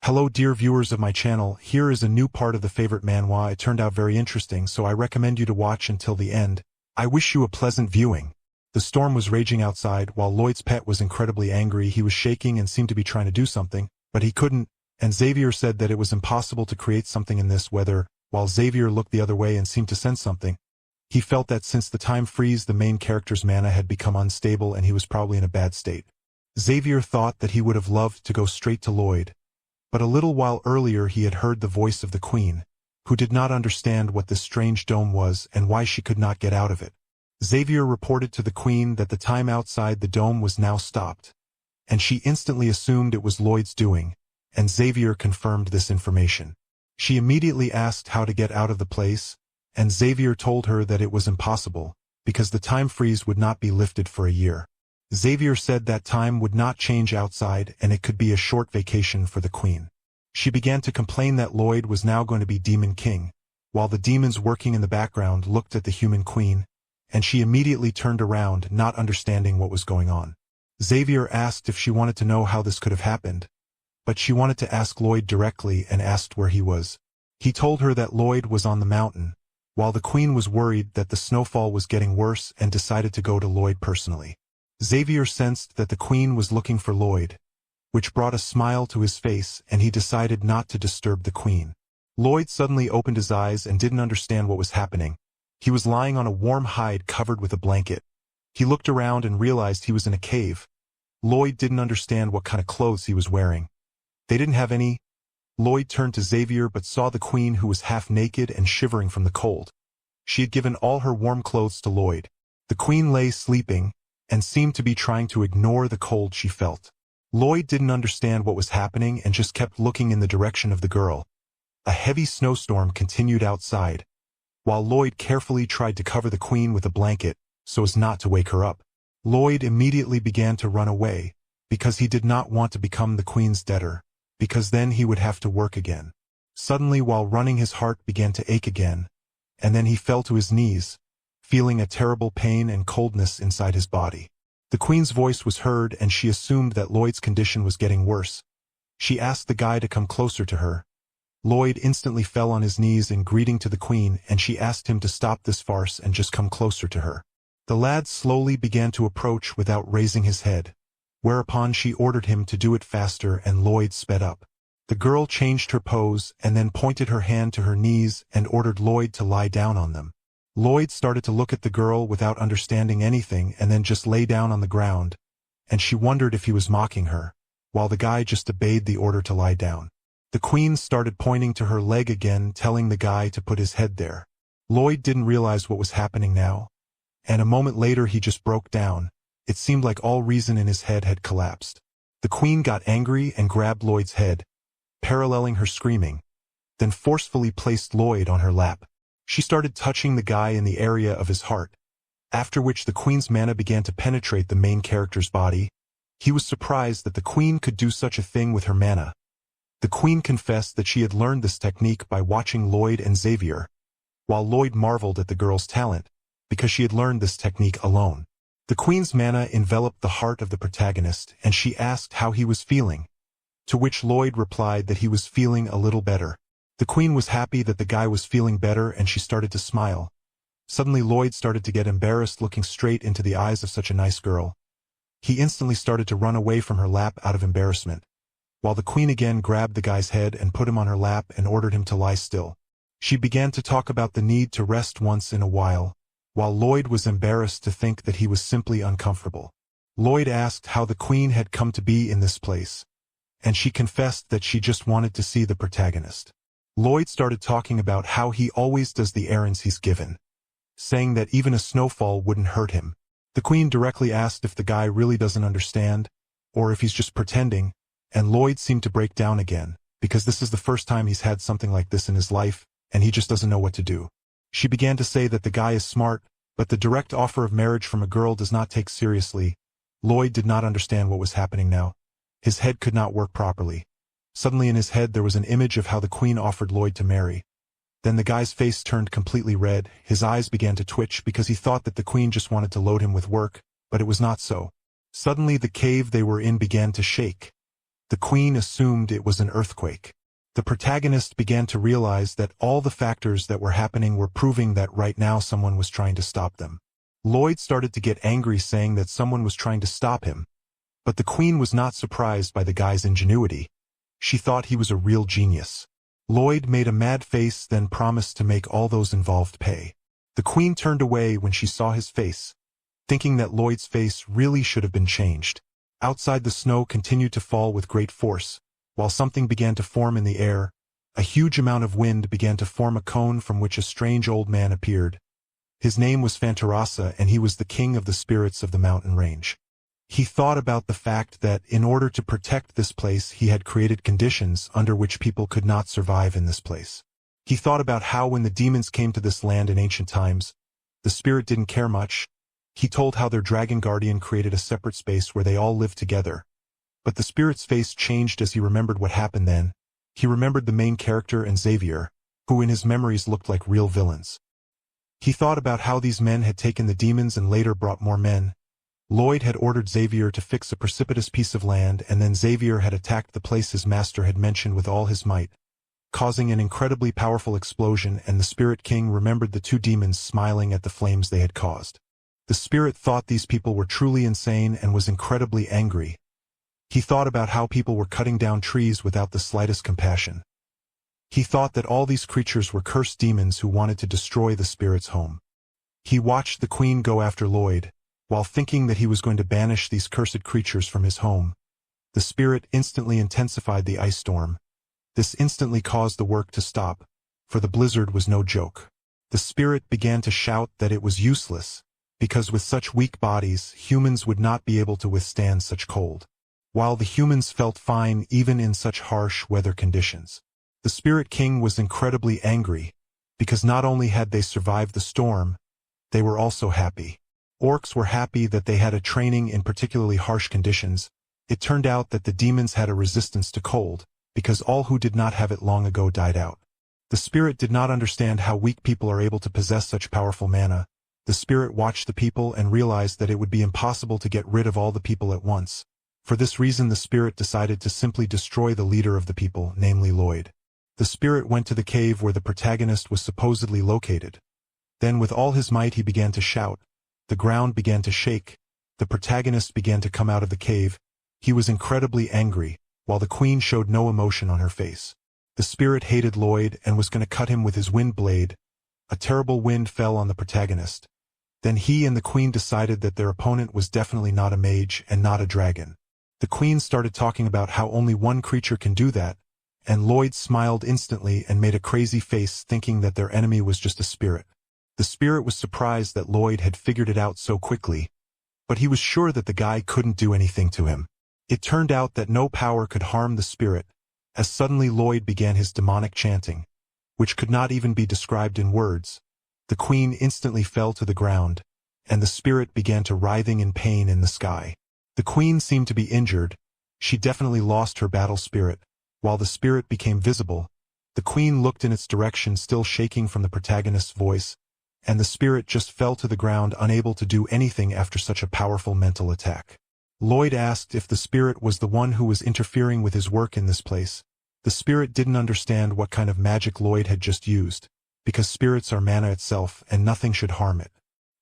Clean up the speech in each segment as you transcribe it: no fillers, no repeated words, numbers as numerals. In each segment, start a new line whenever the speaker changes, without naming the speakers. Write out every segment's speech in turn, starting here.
Hello dear viewers of my channel, here is a new part of the favorite manhwa. It turned out very interesting, so I recommend you to watch until the end. I wish you a pleasant viewing. The storm was raging outside, while Lloyd's pet was incredibly angry. He was shaking and seemed to be trying to do something, but he couldn't, and Xavier said that it was impossible to create something in this weather. While Xavier looked the other way and seemed to sense something, he felt that since the time freeze, the main character's mana had become unstable and he was probably in a bad state. Xavier thought that he would have loved to go straight to Lloyd, but a little while earlier he had heard the voice of the Queen, who did not understand what this strange dome was and why she could not get out of it. Xavier reported to the Queen that the time outside the dome was now stopped, and she instantly assumed it was Lloyd's doing, and Xavier confirmed this information. She immediately asked how to get out of the place, and Xavier told her that it was impossible, because the time freeze would not be lifted for a year. Xavier said that time would not change outside and it could be a short vacation for the Queen. She began to complain that Lloyd was now going to be Demon King, while the demons working in the background looked at the human Queen, and she immediately turned around, not understanding what was going on. Xavier asked if she wanted to know how this could have happened, but she wanted to ask Lloyd directly and asked where he was. He told her that Lloyd was on the mountain, while the Queen was worried that the snowfall was getting worse and decided to go to Lloyd personally. Xavier sensed that the Queen was looking for Lloyd, which brought a smile to his face, and he decided not to disturb the Queen. Lloyd suddenly opened his eyes and didn't understand what was happening. He was lying on a warm hide covered with a blanket. He looked around and realized he was in a cave. Lloyd didn't understand what kind of clothes he was wearing. They didn't have any. Lloyd turned to Xavier but saw the Queen, who was half naked and shivering from the cold. She had given all her warm clothes to Lloyd. The Queen lay sleeping, and seemed to be trying to ignore the cold she felt. Lloyd didn't understand what was happening and just kept looking in the direction of the girl. A heavy snowstorm continued outside, while Lloyd carefully tried to cover the Queen with a blanket so as not to wake her up. Lloyd immediately began to run away, because he did not want to become the Queen's debtor, because then he would have to work again. Suddenly, while running, his heart began to ache again, and then he fell to his knees, feeling a terrible pain and coldness inside his body. The Queen's voice was heard and she assumed that Lloyd's condition was getting worse. She asked the guy to come closer to her. Lloyd instantly fell on his knees in greeting to the Queen, and she asked him to stop this farce and just come closer to her. The lad slowly began to approach without raising his head, whereupon she ordered him to do it faster, and Lloyd sped up. The girl changed her pose and then pointed her hand to her knees and ordered Lloyd to lie down on them. Lloyd started to look at the girl without understanding anything and then just lay down on the ground, and she wondered if he was mocking her, while the guy just obeyed the order to lie down. The Queen started pointing to her leg again, telling the guy to put his head there. Lloyd didn't realize what was happening now, and a moment later he just broke down. It seemed like all reason in his head had collapsed. The Queen got angry and grabbed Lloyd's head, paralleling her screaming, then forcefully placed Lloyd on her lap. She started touching the guy in the area of his heart, after which the Queen's mana began to penetrate the main character's body. He was surprised that the Queen could do such a thing with her mana. The Queen confessed that she had learned this technique by watching Lloyd and Xavier, while Lloyd marveled at the girl's talent, because she had learned this technique alone. The Queen's mana enveloped the heart of the protagonist, and she asked how he was feeling, to which Lloyd replied that he was feeling a little better. The Queen was happy that the guy was feeling better, and she started to smile. Suddenly Lloyd started to get embarrassed looking straight into the eyes of such a nice girl. He instantly started to run away from her lap out of embarrassment, while the Queen again grabbed the guy's head and put him on her lap and ordered him to lie still. She began to talk about the need to rest once in a while Lloyd was embarrassed to think that he was simply uncomfortable. Lloyd asked how the Queen had come to be in this place, and she confessed that she just wanted to see the protagonist. Lloyd started talking about how he always does the errands he's given, saying that even a snowfall wouldn't hurt him. The Queen directly asked if the guy really doesn't understand, or if he's just pretending, and Lloyd seemed to break down again, because this is the first time he's had something like this in his life, and he just doesn't know what to do. She began to say that the guy is smart, but the direct offer of marriage from a girl does not take seriously. Lloyd did not understand what was happening now. His head could not work properly. Suddenly in his head there was an image of how the Queen offered Lloyd to marry. Then the guy's face turned completely red, his eyes began to twitch because he thought that the Queen just wanted to load him with work, but it was not so. Suddenly the cave they were in began to shake. The queen assumed it was an earthquake. The protagonist began to realize that all the factors that were happening were proving that right now someone was trying to stop them. Lloyd started to get angry, saying that someone was trying to stop him. But the queen was not surprised by the guy's ingenuity. She thought he was a real genius. Lloyd made a mad face, then promised to make all those involved pay. The queen turned away when she saw his face, thinking that Lloyd's face really should have been changed. Outside, the snow continued to fall with great force, while something began to form in the air. A huge amount of wind began to form a cone from which a strange old man appeared. His name was Frontera, and he was the king of the spirits of the mountain range. He thought about the fact that in order to protect this place he had created conditions under which people could not survive in this place. He thought about how when the demons came to this land in ancient times, the spirit didn't care much. He told how their dragon guardian created a separate space where they all lived together. But the spirit's face changed as he remembered what happened then. He remembered the main character and Xavier, who in his memories looked like real villains. He thought about how these men had taken the demons and later brought more men. Lloyd had ordered Xavier to fix a precipitous piece of land, and then Xavier had attacked the place his master had mentioned with all his might, causing an incredibly powerful explosion, and the Spirit King remembered the two demons smiling at the flames they had caused. The spirit thought these people were truly insane and was incredibly angry. He thought about how people were cutting down trees without the slightest compassion. He thought that all these creatures were cursed demons who wanted to destroy the spirit's home. He watched the queen go after Lloyd, while thinking that he was going to banish these cursed creatures from his home. The spirit instantly intensified the ice storm. This instantly caused the work to stop, for the blizzard was no joke. The spirit began to shout that it was useless, because with such weak bodies, humans would not be able to withstand such cold. While the humans felt fine even in such harsh weather conditions. The Spirit King was incredibly angry, because not only had they survived the storm, they were also happy. Orcs were happy that they had a training in particularly harsh conditions. It turned out that the demons had a resistance to cold, because all who did not have it long ago died out. The spirit did not understand how weak people are able to possess such powerful mana. The spirit watched the people and realized that it would be impossible to get rid of all the people at once. For this reason the spirit decided to simply destroy the leader of the people, namely Lloyd. The spirit went to the cave where the protagonist was supposedly located. Then with all his might he began to shout. The ground began to shake. The protagonist began to come out of the cave. He was incredibly angry, while the queen showed no emotion on her face. The spirit hated Lloyd and was going to cut him with his wind blade. A terrible wind fell on the protagonist. Then he and the queen decided that their opponent was definitely not a mage and not a dragon. The queen started talking about how only one creature can do that, and Lloyd smiled instantly and made a crazy face thinking that their enemy was just a spirit. The spirit was surprised that Lloyd had figured it out so quickly, but he was sure that the guy couldn't do anything to him. It turned out that no power could harm the spirit, as suddenly Lloyd began his demonic chanting, which could not even be described in words. The queen instantly fell to the ground, and the spirit began to writhing in pain in the sky. The queen seemed to be injured. She definitely lost her battle spirit. While the spirit became visible, the queen looked in its direction, still shaking from the protagonist's voice, and the spirit just fell to the ground, unable to do anything after such a powerful mental attack. Lloyd asked if the spirit was the one who was interfering with his work in this place. The spirit didn't understand what kind of magic Lloyd had just used, because spirits are mana itself and nothing should harm it.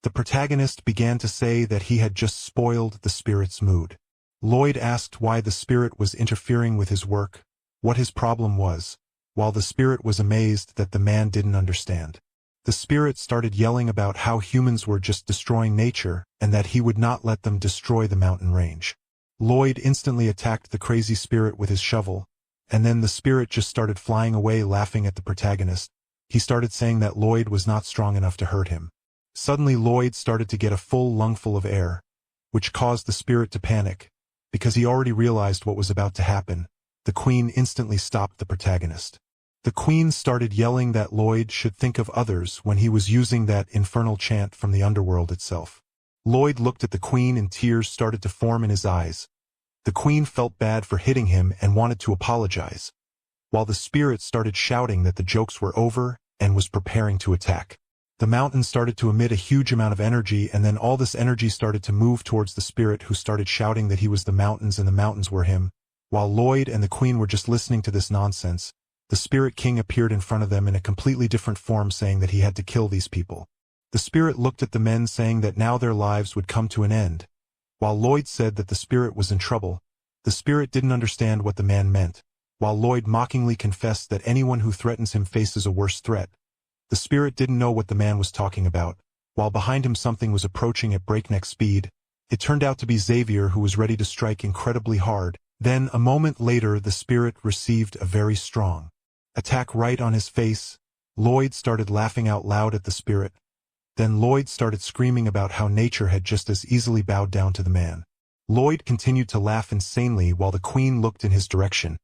The protagonist began to say that he had just spoiled the spirit's mood. Lloyd asked why the spirit was interfering with his work, what his problem was, while the spirit was amazed that the man didn't understand. The spirit started yelling about how humans were just destroying nature and that he would not let them destroy the mountain range. Lloyd instantly attacked the crazy spirit with his shovel, and then the spirit just started flying away laughing at the protagonist. He started saying that Lloyd was not strong enough to hurt him. Suddenly Lloyd started to get a full lungful of air, which caused the spirit to panic, because he already realized what was about to happen. The queen instantly stopped the protagonist. The queen started yelling that Lloyd should think of others when he was using that infernal chant from the underworld itself. Lloyd looked at the queen and tears started to form in his eyes. The queen felt bad for hitting him and wanted to apologize, while the spirit started shouting that the jokes were over and was preparing to attack. The mountain started to emit a huge amount of energy, and then all this energy started to move towards the spirit, who started shouting that he was the mountains and the mountains were him, While Lloyd and the Queen were just listening to this nonsense, the Spirit King appeared in front of them in a completely different form, saying that he had to kill these people. The Spirit looked at the men, saying that now their lives would come to an end. While Lloyd said that the Spirit was in trouble, the Spirit didn't understand what the man meant. While Lloyd mockingly confessed that anyone who threatens him faces a worse threat, the Spirit didn't know what the man was talking about. While behind him something was approaching at breakneck speed, it turned out to be Xavier, who was ready to strike incredibly hard. Then, a moment later, the Spirit received a very strong attack right on his face. Lloyd started laughing out loud at the Spirit. Then Lloyd started screaming about how nature had just as easily bowed down to the man. Lloyd continued to laugh insanely while the Queen looked in his direction.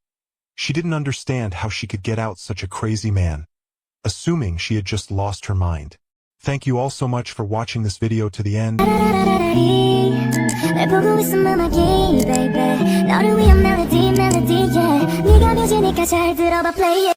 She didn't understand how she could get out such a crazy man, assuming she had just lost her mind. Thank you all so much for watching this video to the end.
날 보고 있으면 baby 너를 위한 melody yeah 네가 뮤지니까 잘 들어봐 play it